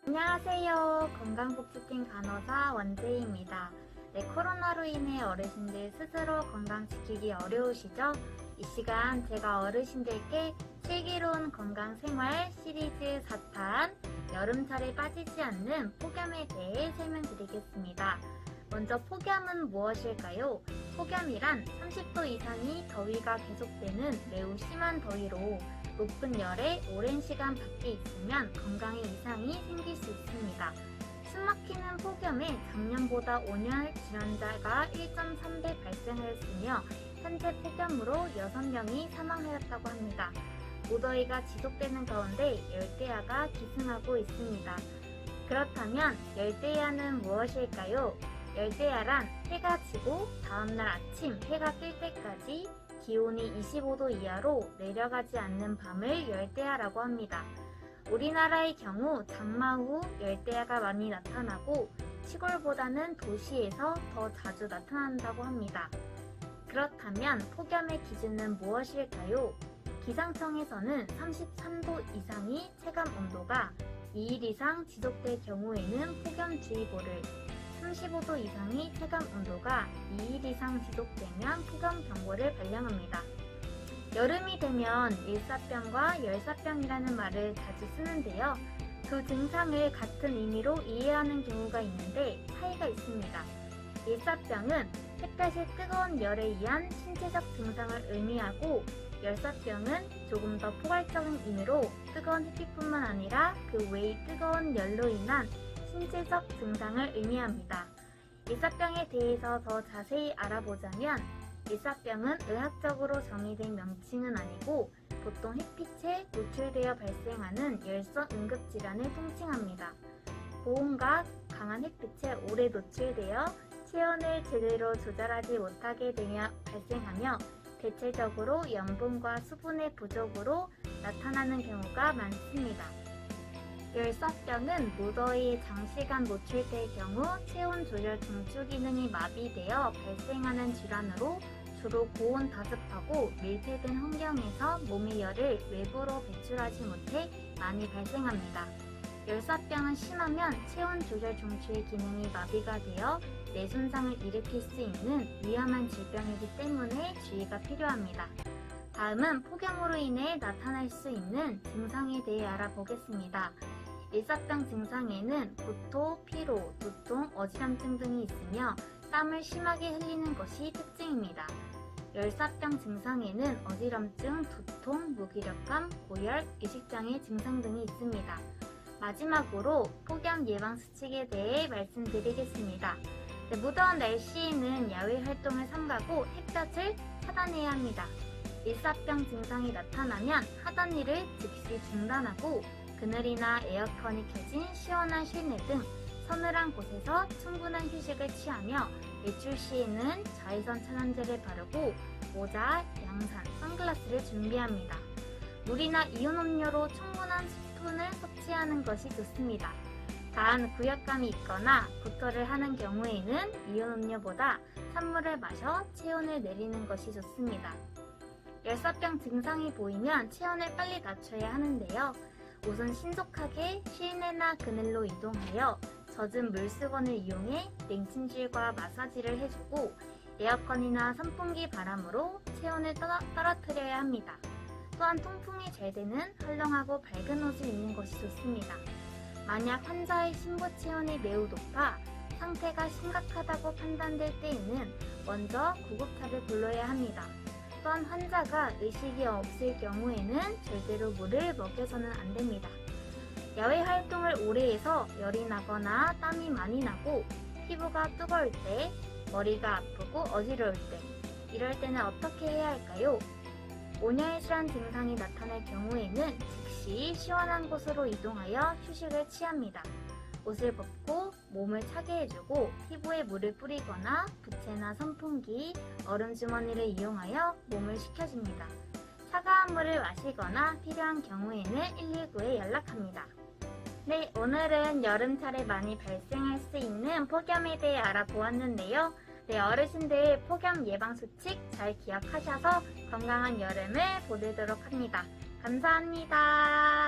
안녕하세요. 건강복지팀 간호사 원재희입니다. 네, 코로나로 인해 어르신들 스스로 건강 지키기 어려우시죠? 이 시간 제가 어르신들께 슬기로운 건강생활 시리즈 4탄 여름철에 빠지지 않는 폭염에 대해 설명드리겠습니다. 먼저 폭염은 무엇일까요? 폭염이란 30도 이상의 더위가 계속되는 매우 심한 더위로 높은 열에 오랜 시간 밖에 있으면 건강에 이상이 생길 수 있습니다. 숨막히는 폭염에 작년보다 5년 질환자가 1.3배 발생하였으며 현재 폭염으로 6명이 사망하였다고 합니다. 무더위가 지속되는 가운데 열대야가 기승하고 있습니다. 그렇다면 열대야는 무엇일까요? 열대야란 해가 지고 다음날 아침 해가 뜰 때까지 기온이 25도 이하로 내려가지 않는 밤을 열대야라고 합니다. 우리나라의 경우 장마 후 열대야가 많이 나타나고 시골보다는 도시에서 더 자주 나타난다고 합니다. 그렇다면 폭염의 기준은 무엇일까요? 기상청에서는 33도 이상의 체감 온도가 2일 이상 지속될 경우에는 폭염주의보를, 35도 이상의 체감 온도가 2일 이상 지속되면 폭염경보를 발령합니다. 여름이 되면 일사병과 열사병이라는 말을 자주 쓰는데요. 두 증상을 같은 의미로 이해하는 경우가 있는데 차이가 있습니다. 일사병은 햇볕의 뜨거운 열에 의한 신체적 증상을 의미하고 열사병은 조금 더 포괄적인 의미로 뜨거운 햇빛뿐만 아니라 그 외의 뜨거운 열로 인한 신체적 증상을 의미합니다. 일사병에 대해서 더 자세히 알아보자면 일사병은 의학적으로 정의된 명칭은 아니고 보통 햇빛에 노출되어 발생하는 열성 응급질환을 통칭합니다. 고온과 강한 햇빛에 오래 노출되어 체온을 제대로 조절하지 못하게 되며 발생하며 대체적으로 염분과 수분의 부족으로 나타나는 경우가 많습니다. 열사병은 무더위에 장시간 노출될 경우 체온 조절 중추 기능이 마비되어 발생하는 질환으로 주로 고온 다습하고 밀폐된 환경에서 몸의 열을 외부로 배출하지 못해 많이 발생합니다. 열사병은 심하면 체온 조절 중추의 기능이 마비가 되어 뇌 손상을 일으킬 수 있는 위험한 질병이기 때문에 주의가 필요합니다. 다음은 폭염으로 인해 나타날 수 있는 증상에 대해 알아보겠습니다. 일사병 증상에는 구토, 피로, 두통, 어지럼증 등이 있으며 땀을 심하게 흘리는 것이 특징입니다. 열사병 증상에는 어지럼증, 두통, 무기력감, 고열, 의식장애 증상 등이 있습니다. 마지막으로 폭염 예방 수칙에 대해 말씀드리겠습니다. 무더운 날씨에는 야외 활동을 삼가고 햇볕을 차단해야 합니다. 일사병 증상이 나타나면 하던 일을 즉시 중단하고 그늘이나 에어컨이 켜진 시원한 실내 등 서늘한 곳에서 충분한 휴식을 취하며 외출 시에는 자외선 차단제를 바르고 모자, 양산, 선글라스를 준비합니다. 물이나 이온 음료로 충분한 수분을 섭취하는 것이 좋습니다. 단 구역감이 있거나 구토를 하는 경우에는 이온 음료보다 찬물을 마셔 체온을 내리는 것이 좋습니다. 열사병 증상이 보이면 체온을 빨리 낮춰야 하는데요. 우선 신속하게 실내나 그늘로 이동하여 젖은 물수건을 이용해 냉침질과 마사지를 해주고 에어컨이나 선풍기 바람으로 체온을 떨어뜨려야 합니다. 또한 통풍이 잘 되는 헐렁하고 밝은 옷을 입는 것이 좋습니다. 만약 환자의 심부 체온이 매우 높아 상태가 심각하다고 판단될 때에는 먼저 구급차를 불러야 합니다. 또한 환자가 의식이 없을 경우에는 절대로 물을 먹여서는 안 됩니다. 야외 활동을 오래 해서 열이 나거나 땀이 많이 나고 피부가 뜨거울 때, 머리가 아프고 어지러울 때, 이럴 때는 어떻게 해야 할까요? 온열질환 증상이 나타날 경우에는 즉시 시원한 곳으로 이동하여 휴식을 취합니다. 옷을 벗고 몸을 차게 해주고 피부에 물을 뿌리거나 부채나 선풍기, 얼음 주머니를 이용하여 몸을 식혀줍니다. 차가운 물을 마시거나 필요한 경우에는 119에 연락합니다. 네, 오늘은 여름철에 많이 발생할 수 있는 폭염에 대해 알아보았는데요. 네, 어르신들 폭염 예방 수칙 잘 기억하셔서 건강한 여름을 보내도록 합니다. 감사합니다.